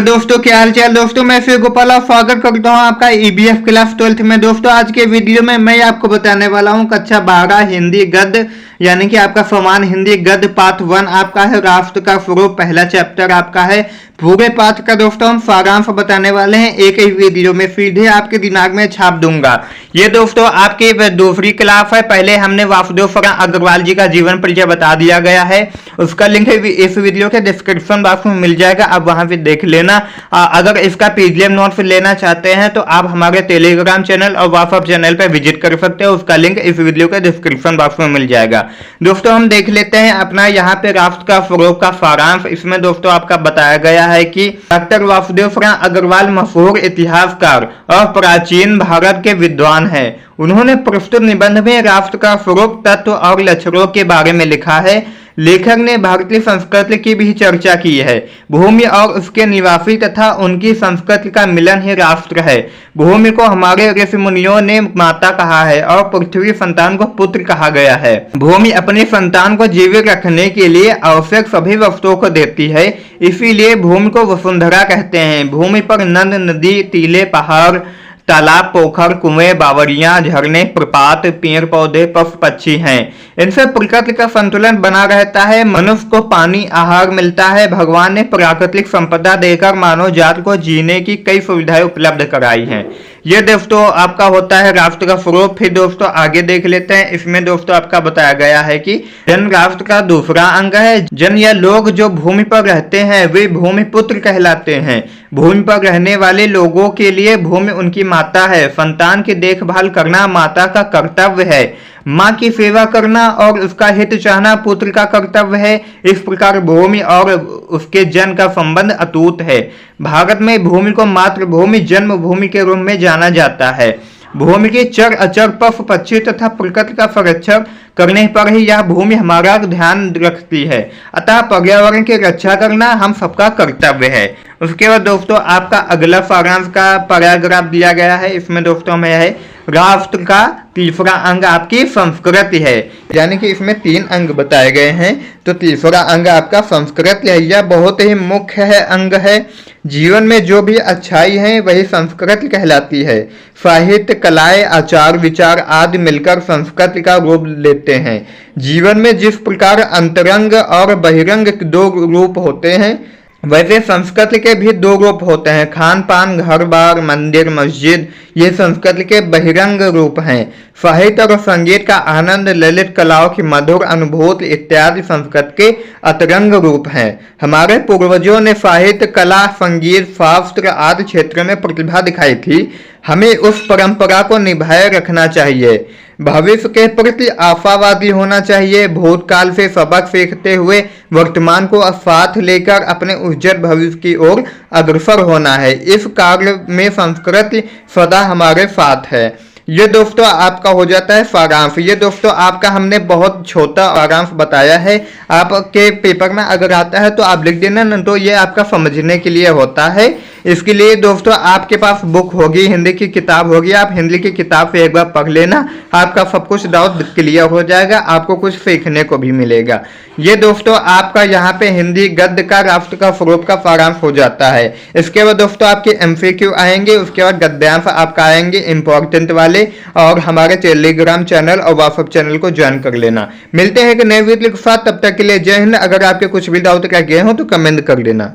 दोस्तों, क्या हाल चाल दोस्तों। मैं फिर गोपाल और स्वागत करता हूं आपका ईबीएफ क्लास 12th में। दोस्तों, आज के वीडियो में मैं आपको बताने वाला हूं कक्षा 12 हिंदी गद्य यानी कि आपका समान हिंदी गद्य पाठ 1 आपका है। राष्ट्र का स्वरूप पहला चैप्टर आपका है। पूरे पाठ का दोस्तों हम सारांश बताने वाले हैं एक ही वीडियो में, सीधे आपके दिमाग में छाप दूंगा। ये दोस्तों आपकी दूसरी क्लास है। पहले हमने वासुदेव शरण अग्रवाल जी का जीवन परिचय बता दिया गया है, उसका लिंक इस वीडियो के डिस्क्रिप्शन बॉक्स में मिल जाएगा, आप वहां पे देख लेना। अगर इसका पीडीएफ नोट्स लेना चाहते हैं तो आप हमारे टेलीग्राम चैनल और व्हाट्सएप चैनल पर विजिट कर सकते हो, उसका लिंक इस वीडियो के डिस्क्रिप्शन बॉक्स में मिल जाएगा। दोस्तों, हम देख लेते हैं अपना यहाँ पे राष्ट्र का स्वरूप का सारांश। इसमें दोस्तों आपका बताया गया है कि डॉक्टर वासुदेव शरण अग्रवाल मशहूर इतिहासकार और प्राचीन भारत के विद्वान हैं। उन्होंने प्रस्तुत निबंध में राष्ट्र का स्वरूप, तत्व और लक्षणों के बारे में लिखा है। लेखक ने भारतीय संस्कृति की भी चर्चा की है। भूमि और उसके निवासी तथा उनकी संस्कृति का मिलन ही राष्ट्र है। भूमि को हमारे ऋषि मुनियों ने माता कहा है और पृथ्वी संतान को पुत्र कहा गया है। भूमि अपने संतान को जीवित रखने के लिए आवश्यक सभी वस्तुओं को देती है, इसीलिए भूमि को वसुंधरा कहते हैं। भूमि पर नद, नदी, टीले, पहाड़, तालाब, पोखर, कुएं, बावरियां, झरने, प्रपात, पेड़ पौधे, पशु पक्षी हैं। इनसे प्रकृति का संतुलन बना रहता है। मनुष्य को पानी, आहार मिलता है। भगवान ने प्राकृतिक संपदा देकर मानव जाति को जीने की कई सुविधाएं उपलब्ध कराई हैं। ये दोस्तों आपका होता है राष्ट्र का स्वरूप। फिर दोस्तों आगे देख लेते हैं। इसमें दोस्तों आपका बताया गया है कि जन राष्ट्र का दूसरा अंग है। जन या लोग जो भूमि पर रहते हैं वे भूमि पुत्र कहलाते हैं। भूमि पर रहने वाले लोगों के लिए भूमि उनकी माता है। संतान की देखभाल करना माता का कर्तव्य है। माँ की सेवा करना और उसका हित चाहना पुत्र का कर्तव्य है। इस प्रकार भूमि और उसके जन का संबंध अटूट है। भारत में भूमि को मातृभूमि, जन्मभूमि के रूप में जाना जाता है। भूमि के चर अचर, पशु पक्षी तथा प्रकृति का संरक्षण करने पर ही यह भूमि हमारा ध्यान रखती है। अतः पर्यावरण की रक्षा करना हम सबका कर्तव्य है। उसके बाद दोस्तों आपका अगला सारांश का पैराग्राफ दिया गया है। इसमें दोस्तों में है राष्ट्र का तीसरा अंग आपकी संस्कृति है, यानी कि इसमें 3 अंग बताए गए हैं। तो तीसरा अंग आपका संस्कृति है। यह बहुत ही मुख्य है, अंग है। जीवन में जो भी अच्छाई है वही संस्कृति कहलाती है। साहित्य, कलाएं, आचार विचार आदि मिलकर संस्कृति का रूप लेते हैं। जीवन में जिस प्रकार अंतरंग और बहिरंग 2 रूप होते हैं, वैसे संस्कृति के भी 2 रूप होते हैं। खान पान, घर बार, मंदिर, मस्जिद, ये संस्कृति के बहिरंग रूप हैं। साहित्य और संगीत का आनंद, ललित कलाओं की मधुर अनुभूति इत्यादि संस्कृति के अंतरंग रूप हैं। हमारे पूर्वजों ने साहित्य, कला, संगीत, शास्त्र आदि क्षेत्र में प्रतिभा दिखाई थी। हमें उस परंपरा को निभाए रखना चाहिए। भविष्य के प्रति आशावादी होना चाहिए। भूतकाल से सबक सीखते हुए वर्तमान को साथ लेकर अपने उज्जवल भविष्य की ओर अग्रसर होना है। इस कार्य में संस्कृति सदा हमारे साथ है। ये दोस्तों आपका हो जाता है सारांश। ये दोस्तों आपका हमने बहुत छोटा सारांश बताया है। आपके पेपर में अगर आता है तो आप लिख देना, न तो ये आपका समझने के लिए होता है। इसके लिए दोस्तों आपके पास बुक होगी, हिंदी की किताब होगी, आप हिंदी की किताब से एक बार पढ़ लेना, आपका सब कुछ डाउट क्लियर हो जाएगा, आपको कुछ सीखने को भी मिलेगा। ये दोस्तों आपका यहाँ पे हिंदी गद्य का राष्ट्र का स्वरूप का सारांश हो जाता है। इसके बाद दोस्तों आपके एमसीक्यू आएंगे, उसके बाद गद्यांश आपका आएंगे इंपॉर्टेंट वाले, और हमारे टेलीग्राम चैनल और व्हाट्सएप चैनल को ज्वाइन कर लेना। मिलते हैं कि नए वीडियो के साथ, तब तक के लिए जय हिंद। अगर आपके कुछ भी डाउट रह गए हो तो कमेंट कर देना।